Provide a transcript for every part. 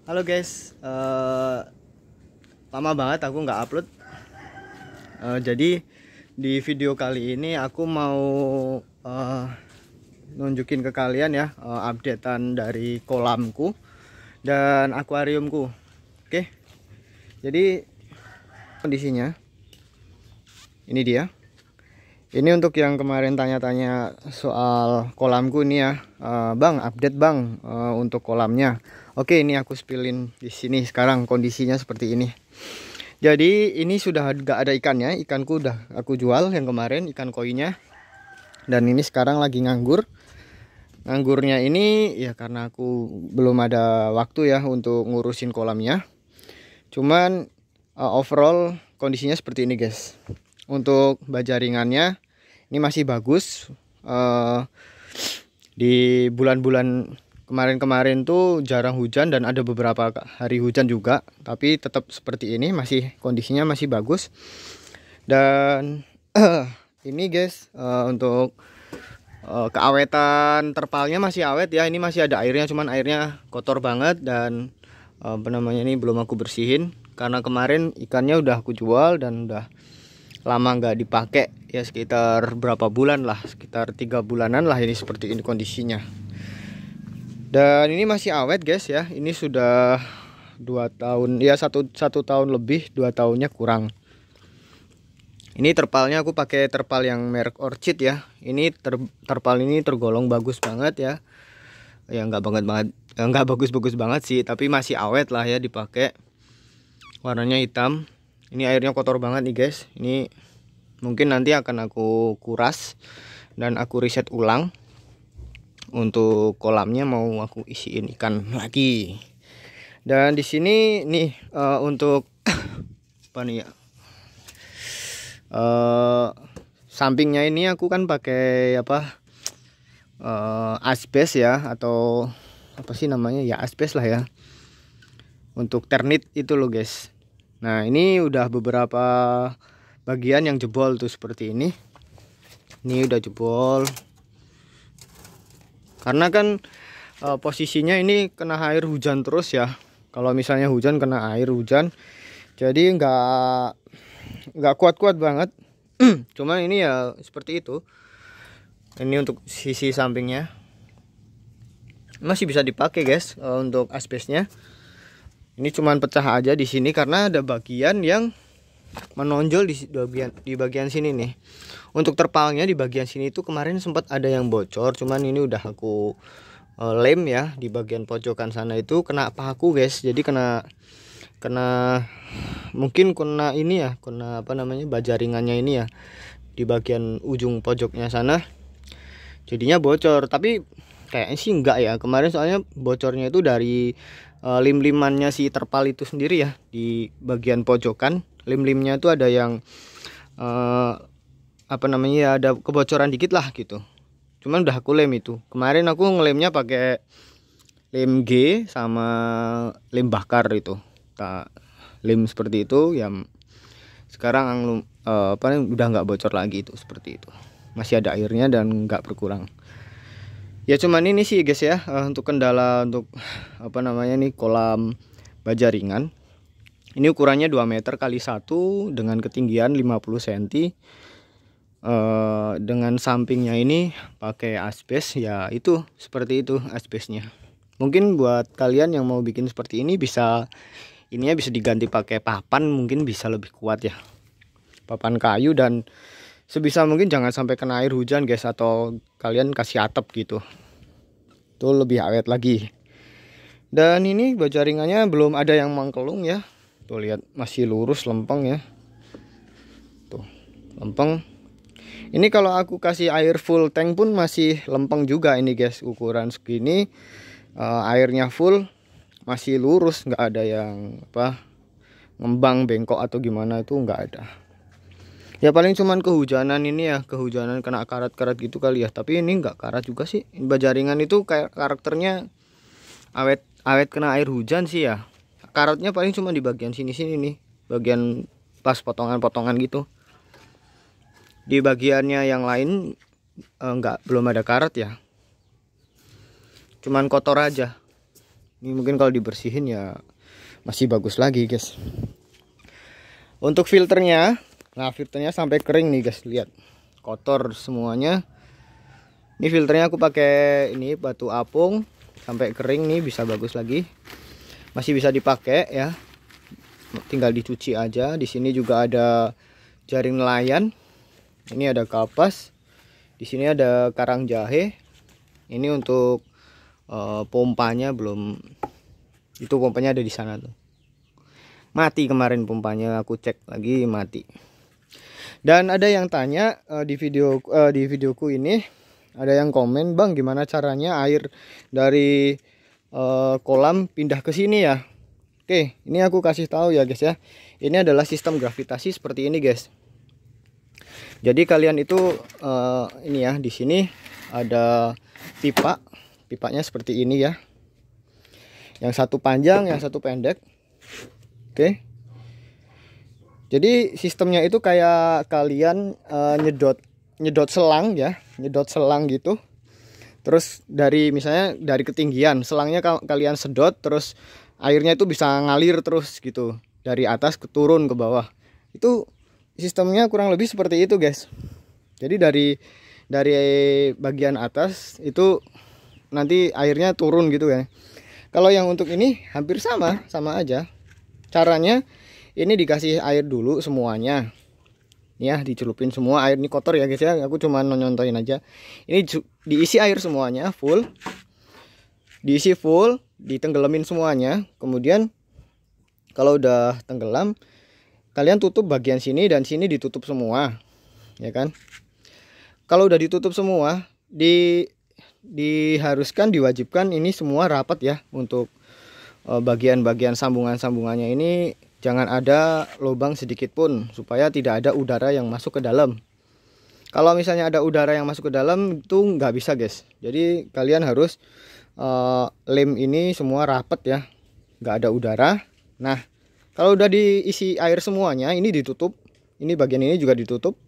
Halo guys, lama banget aku nggak upload. Jadi di video kali ini aku mau eh, nunjukin ke kalian ya updatean dari kolamku dan akuariumku. Oke, jadi kondisinya ini dia. Ini untuk yang kemarin tanya-tanya soal kolamku nih ya, Bang, update Bang untuk kolamnya. Oke, ini aku spillin di sini sekarang kondisinya seperti ini. Jadi ini sudah gak ada ikannya, ikanku udah aku jual yang kemarin ikan koinya. Dan ini sekarang lagi nganggur. Nganggurnya ini ya karena aku belum ada waktu ya untuk ngurusin kolamnya. Cuman overall kondisinya seperti ini guys. Untuk baja ringannya ini masih bagus. Di bulan-bulan kemarin-kemarin tuh jarang hujan dan ada beberapa hari hujan juga, tapi tetap seperti ini, masih kondisinya masih bagus. Dan ini guys, untuk keawetan terpalnya masih awet ya. Ini masih ada airnya, cuman airnya kotor banget dan apa namanya ini belum aku bersihin karena kemarin ikannya udah aku jual dan udah lama nggak dipakai ya, sekitar berapa bulan lah, sekitar 3 bulanan lah ini seperti ini kondisinya. Dan ini masih awet guys ya, ini sudah 2 tahun ya, satu tahun lebih, 2 tahunnya kurang. Ini terpalnya aku pakai terpal yang merek Orchid ya. Ini terpal ini tergolong bagus banget ya, ya nggak banget nggak bagus-bagus banget sih, tapi masih awet lah ya dipakai. Warnanya hitam. Ini airnya kotor banget nih guys. Ini mungkin nanti akan aku kuras dan aku riset ulang. Untuk kolamnya mau aku isiin ikan lagi. Dan di sini nih untuk apa nih ya? Sampingnya ini aku kan pakai apa? Asbes ya, atau apa sih namanya ya, asbes lah ya. Untuk ternit itu loh guys. Nah, ini udah beberapa bagian yang jebol tuh seperti ini. Ini udah jebol. Karena kan posisinya ini kena air hujan terus ya. Kalau misalnya hujan kena air hujan, jadi nggak kuat-kuat banget. Cuman ini ya seperti itu. Ini untuk sisi sampingnya masih bisa dipakai guys untuk asbesnya. Ini cuman pecah aja di sini karena ada bagian yang menonjol di bagian sini nih. Untuk terpalnya di bagian sini itu kemarin sempat ada yang bocor, cuman ini udah aku lem ya. Di bagian pojokan sana itu kena paku guys, jadi kena mungkin kena ini ya, kena apa namanya, baja ringannya ini ya, di bagian ujung pojoknya sana jadinya bocor. Tapi kayaknya sih enggak ya, kemarin soalnya bocornya itu dari lim-limannya si terpal itu sendiri ya. Di bagian pojokan lim-limnya itu ada yang apa namanya ya, ada kebocoran dikit lah gitu. Cuman udah aku lem itu. Kemarin aku ngelemnya pakai lem G sama lem bakar itu. Tak lem seperti itu ya. Sekarang apa udah nggak bocor lagi itu, seperti itu. Masih ada airnya dan nggak berkurang. Ya cuman ini sih guys ya, untuk kendala untuk apa namanya nih, kolam baja ringan. Ini ukurannya 2 meter kali 1 dengan ketinggian 50 cm. Dengan sampingnya ini pakai asbes ya, itu seperti itu asbesnya. Mungkin buat kalian yang mau bikin seperti ini bisa, ininya bisa diganti pakai papan, mungkin bisa lebih kuat ya. Papan kayu, dan sebisa mungkin jangan sampai kena air hujan guys, atau kalian kasih atap gitu. Itu lebih awet lagi. Dan ini baja ringannya belum ada yang mengkelung ya. Tuh lihat, masih lurus lempeng ya. Tuh, lempeng. Ini kalau aku kasih air full tank pun masih lempeng juga ini guys. Ukuran segini airnya full masih lurus, nggak ada yang apa ngembang bengkok atau gimana, itu nggak ada. Ya paling cuman kehujanan ini ya, kehujanan kena karat-karat gitu kali ya. Tapi ini nggak karat juga sih. Baja ringan itu kayak karakternya awet kena air hujan sih ya. Karatnya paling cuma di bagian sini-sini nih, bagian pas potongan-potongan gitu. Di bagiannya yang lain belum ada karat ya. Cuman kotor aja. Ini mungkin kalau dibersihin ya masih bagus lagi guys. Untuk filternya, nah filternya sampai kering nih guys, lihat kotor semuanya. Ini filternya aku pakai ini batu apung sampai kering nih, bisa bagus lagi, masih bisa dipakai ya, tinggal dicuci aja. Di sini juga ada jaring nelayan, ini ada kapas, di sini ada karang jahe. Ini untuk pompanya belum, itu pompanya ada di sana tuh, mati kemarin pompanya, aku cek lagi mati. Dan ada yang tanya di videoku ini, ada yang komen, "Bang, gimana caranya air dari kolam pindah ke sini ya?" Oke, ini aku kasih tahu ya guys ya. Ini adalah sistem gravitasi seperti ini guys. Jadi kalian itu ini ya, di sini ada pipa, pipanya seperti ini ya. Yang satu panjang, yang satu pendek. Oke. Jadi sistemnya itu kayak kalian nyedot selang ya, nyedot selang gitu. Terus dari misalnya dari ketinggian, selangnya kalian sedot, terus airnya itu bisa ngalir terus gitu, dari atas ke turun ke bawah. Itu sistemnya kurang lebih seperti itu guys. Jadi dari bagian atas itu nanti airnya turun gitu ya. Kalau yang untuk ini hampir sama aja. Caranya ini dikasih air dulu semuanya. Ya, dicelupin semua air, ini kotor ya guys ya. Aku cuma nyontohin aja. Ini diisi air semuanya full. Diisi full, ditenggelamin semuanya. Kemudian kalau udah tenggelam, kalian tutup bagian sini dan sini ditutup semua. Ya kan? Kalau udah ditutup semua, diharuskan, diwajibkan ini semua rapat ya. Untuk bagian-bagian sambungan-sambungannya ini jangan ada lubang sedikit pun, supaya tidak ada udara yang masuk ke dalam. Kalau misalnya ada udara yang masuk ke dalam itu nggak bisa guys. Jadi kalian harus lem ini semua rapat ya, nggak ada udara. Nah, kalau udah diisi air semuanya, ini ditutup, ini bagian ini juga ditutup.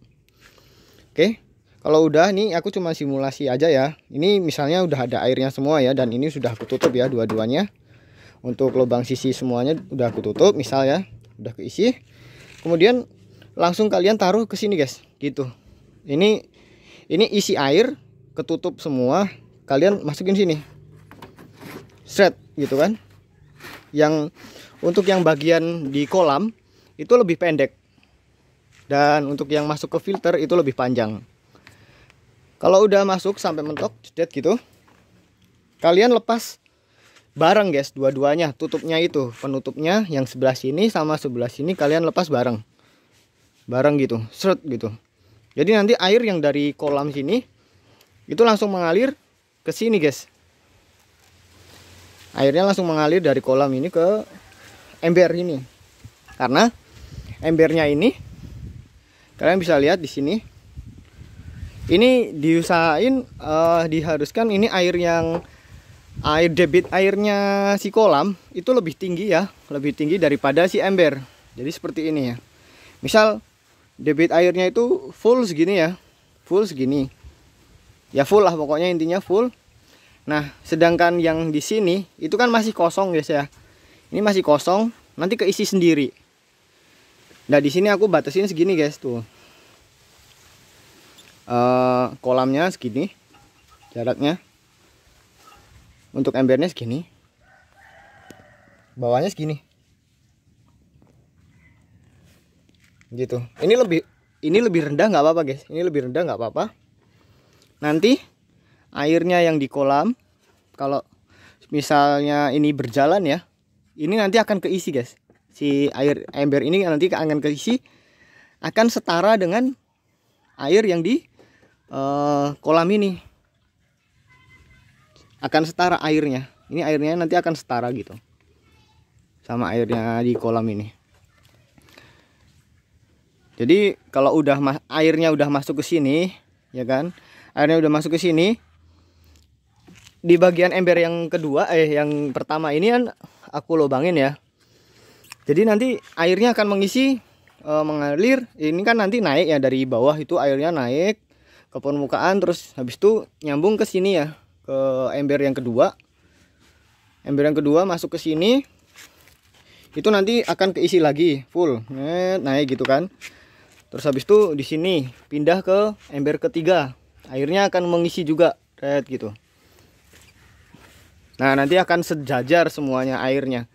Oke. Kalau udah, nih aku cuma simulasi aja ya. Ini misalnya udah ada airnya semua ya, dan ini sudah aku tutup ya dua-duanya. Untuk lubang sisi semuanya udah aku tutup, misal ya, udah keisi. Kemudian langsung kalian taruh ke sini guys, gitu. Ini isi air, ketutup semua, kalian masukin sini. Set gitu kan. Yang untuk yang bagian di kolam itu lebih pendek. Dan untuk yang masuk ke filter itu lebih panjang. Kalau udah masuk sampai mentok, cedet gitu, kalian lepas bareng guys, dua-duanya. Tutupnya itu, penutupnya yang sebelah sini sama sebelah sini kalian lepas bareng gitu, seret gitu. Jadi nanti air yang dari kolam sini itu langsung mengalir ke sini guys. Airnya langsung mengalir dari kolam ini ke ember ini. Karena embernya ini kalian bisa lihat di sini. Ini diusahain diharuskan ini air debit airnya si kolam itu lebih tinggi ya, lebih tinggi daripada si ember. Jadi seperti ini ya. Misal debit airnya itu full segini ya, full segini. Ya full lah pokoknya, intinya full. Nah, sedangkan yang di sini itu kan masih kosong guys ya. Ini masih kosong, nanti keisi sendiri. Nah, di sini aku batasin segini guys tuh. Kolamnya segini jaraknya, untuk embernya segini, bawahnya segini gitu. Ini lebih rendah nggak apa-apa guys, ini lebih rendah nggak apa-apa. Nanti airnya yang di kolam, kalau misalnya ini berjalan ya, ini nanti akan keisi guys. Si air ember ini nanti akan keisi, akan setara dengan air yang di kolam ini, akan setara airnya. Ini airnya nanti akan setara gitu sama airnya di kolam ini. Jadi kalau udah airnya udah masuk ke sini ya kan, airnya udah masuk ke sini, di bagian ember yang kedua yang pertama ini kan aku lubangin ya. Jadi nanti airnya akan mengisi, mengalir. Ini kan nanti naik ya, dari bawah itu airnya naik ke permukaan, terus habis itu nyambung ke sini ya, ke ember yang kedua. Ember yang kedua masuk ke sini, itu nanti akan keisi lagi full, naik gitu kan. Terus habis itu di sini pindah ke ember ketiga, airnya akan mengisi juga, gitu. Nah, nanti akan sejajar semuanya airnya.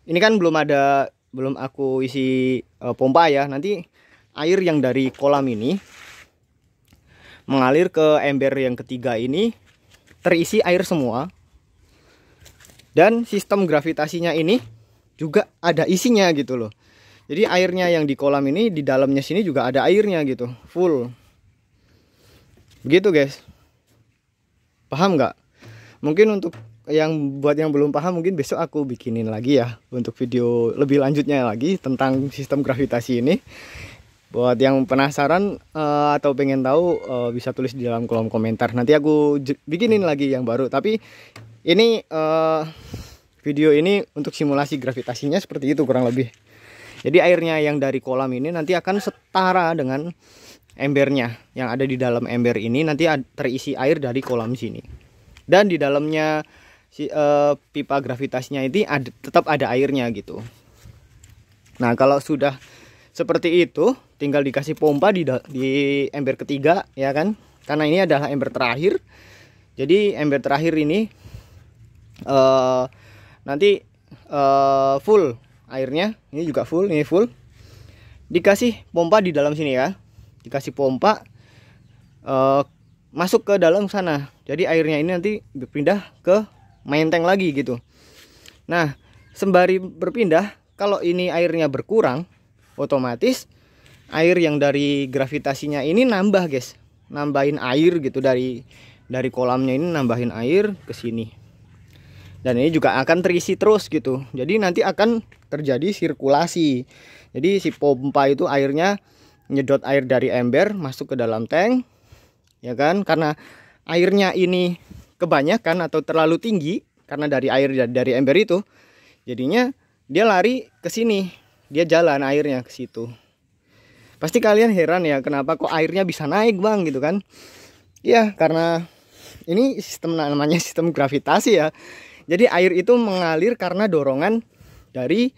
Ini kan belum aku isi pompa ya. Nanti air yang dari kolam ini mengalir ke ember yang ketiga ini, terisi air semua. Dan sistem gravitasinya ini juga ada isinya gitu loh. Jadi airnya yang di kolam ini, di dalamnya sini juga ada airnya gitu, full. Begitu guys. Paham nggak? Mungkin untuk buat yang belum paham, mungkin besok aku bikinin lagi ya untuk video lebih lanjutnya lagi tentang sistem gravitasi ini. Buat yang penasaran atau pengen tahu, bisa tulis di dalam kolom komentar. Nanti aku bikinin lagi yang baru. Tapi ini video ini untuk simulasi gravitasinya seperti itu kurang lebih. Jadi airnya yang dari kolam ini nanti akan setara dengan embernya. Yang ada di dalam ember ini nanti terisi air dari kolam sini. Dan di dalamnya pipa gravitasinya ini tetap ada airnya gitu. Nah, kalau sudah seperti itu, tinggal dikasih pompa di ember ketiga ya kan. Karena ini adalah ember terakhir. Jadi ember terakhir ini nanti full airnya, ini juga full, ini full. Dikasih pompa di dalam sini ya, dikasih pompa masuk ke dalam sana. Jadi airnya ini nanti berpindah ke main tank lagi gitu. Nah, sembari berpindah, kalau ini airnya berkurang, otomatis air yang dari gravitasinya ini nambah guys, nambahin air gitu dari kolamnya ini, nambahin air ke sini. Dan ini juga akan terisi terus gitu. Jadi nanti akan terjadi sirkulasi. Jadi si pompa itu airnya nyedot air dari ember masuk ke dalam tank, ya kan? Karena airnya ini kebanyakan atau terlalu tinggi karena dari air dari ember itu, jadinya dia lari ke sini, dia jalan airnya ke situ. Pasti kalian heran ya, kenapa kok airnya bisa naik bang gitu kan? Ya karena ini sistem, namanya sistem gravitasi ya. Jadi air itu mengalir karena dorongan dari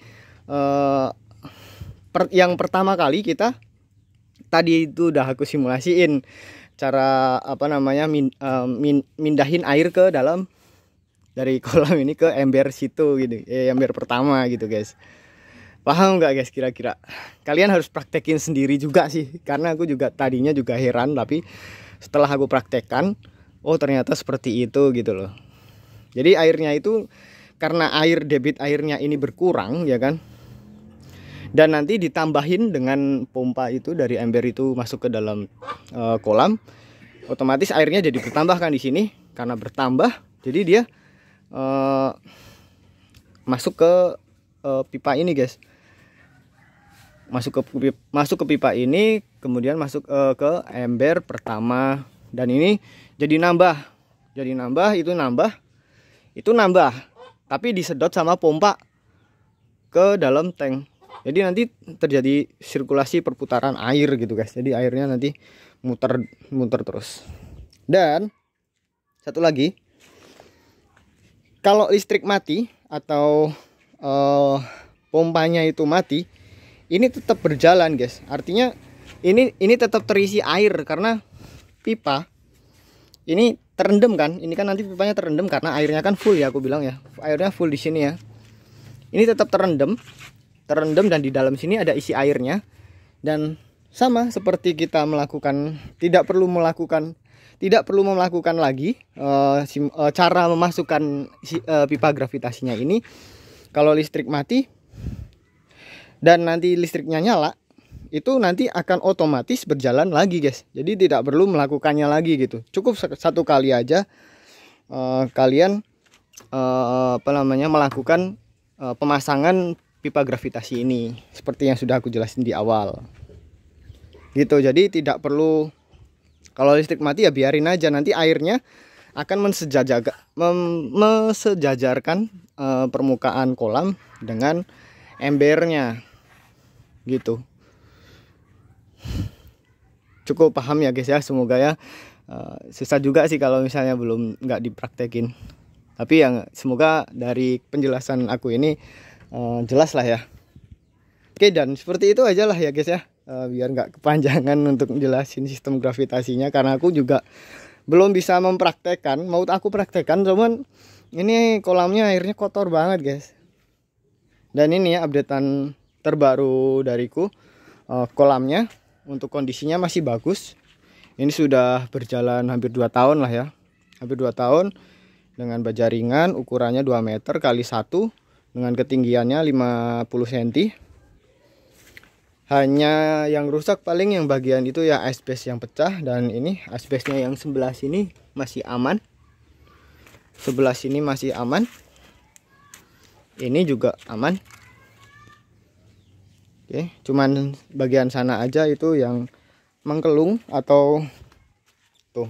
yang pertama kali kita tadi itu udah aku simulasiin cara apa namanya mindahin air ke dalam dari kolam ini ke ember situ gitu, ember pertama gitu guys. Paham nggak guys kira-kira? Kalian harus praktekin sendiri juga sih, karena aku juga tadinya juga heran, tapi setelah aku praktekkan, oh ternyata seperti itu gitu loh. Jadi airnya itu karena debit airnya ini berkurang ya kan. Dan nanti ditambahin dengan pompa itu dari ember itu masuk ke dalam kolam, otomatis airnya jadi bertambah kan di sini. Karena bertambah, jadi dia masuk ke pipa ini guys. Masuk ke pipa ini, kemudian masuk ke ember pertama, dan ini jadi nambah. Itu nambah, tapi disedot sama pompa ke dalam tank. Jadi nanti terjadi sirkulasi perputaran air gitu guys. Jadi airnya nanti muter terus. Dan satu lagi, kalau listrik mati atau pompanya itu mati, ini tetap berjalan guys. Artinya ini tetap terisi air karena pipa ini terendam kan. Ini kan nanti pipanya terendam karena airnya kan full ya, aku bilang ya. Airnya full di sini ya. Ini tetap terendam dan di dalam sini ada isi airnya. Dan sama seperti kita melakukan, tidak perlu melakukan lagi cara memasukkan pipa gravitasinya ini. Kalau listrik mati dan nanti listriknya nyala, itu nanti akan otomatis berjalan lagi guys. Jadi tidak perlu melakukannya lagi gitu. Cukup satu kali aja kalian melakukan pemasangan pipa gravitasi ini, seperti yang sudah aku jelasin di awal gitu. Jadi tidak perlu, kalau listrik mati ya biarin aja, nanti airnya akan mensejajarkan permukaan kolam dengan embernya gitu. Cukup paham ya guys ya, semoga ya. Susah juga sih kalau misalnya nggak dipraktekin, Tapi yang semoga dari penjelasan aku ini jelas lah ya. Oke, dan seperti itu aja lah ya guys ya. Biar nggak kepanjangan untuk jelasin sistem gravitasinya, karena aku juga belum bisa mempraktekkan. Mau aku praktekkan, cuman ini kolamnya airnya kotor banget guys. Dan ini ya updatean terbaru dariku. Kolamnya untuk kondisinya masih bagus. Ini sudah berjalan hampir 2 tahun lah ya. Hampir 2 tahun dengan baja ringan, ukurannya 2 meter kali 1 dengan ketinggiannya 50 cm. Hanya yang rusak paling yang bagian itu ya ice base yang pecah, dan ini ice base-nya yang sebelah sini masih aman. Sebelah sini masih aman. Ini juga aman. Oke, cuman bagian sana aja itu yang mengkelung atau tuh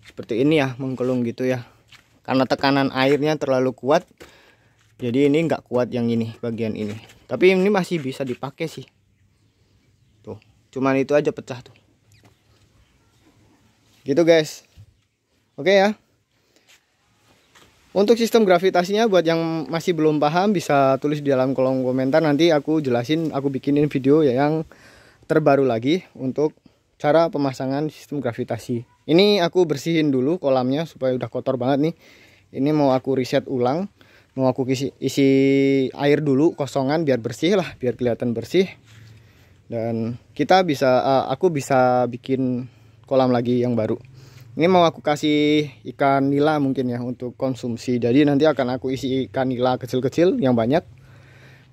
seperti ini ya, mengkelung gitu ya. Karena tekanan airnya terlalu kuat. Jadi ini nggak kuat yang ini, bagian ini. Tapi ini masih bisa dipakai sih. Tuh, cuman itu aja pecah tuh. Gitu guys. Oke ya. Untuk sistem gravitasinya buat yang masih belum paham bisa tulis di dalam kolom komentar, nanti aku jelasin, aku bikinin video yang terbaru lagi untuk cara pemasangan sistem gravitasi. Ini aku bersihin dulu kolamnya supaya udah kotor banget nih. Ini mau aku reset ulang, mau aku isi air dulu kosongan biar bersih lah, biar kelihatan bersih. Dan kita bisa aku bisa bikin kolam lagi yang baru. Ini mau aku kasih ikan nila mungkin ya untuk konsumsi. Jadi nanti akan aku isi ikan nila kecil-kecil yang banyak.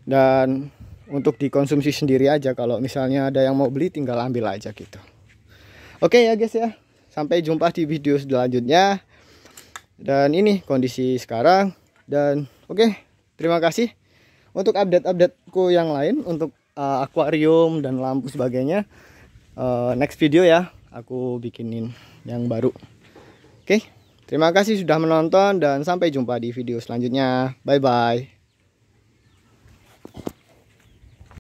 Dan untuk dikonsumsi sendiri aja. Kalau misalnya ada yang mau beli tinggal ambil aja gitu. Oke ya guys ya. Sampai jumpa di video selanjutnya. Dan ini kondisi sekarang. Dan oke, terima kasih. Untuk update-updateku yang lain. Untuk akuarium dan lampu sebagainya. Next video ya. Aku bikinin yang baru. Oke, terima kasih sudah menonton dan sampai jumpa di video selanjutnya. Bye bye.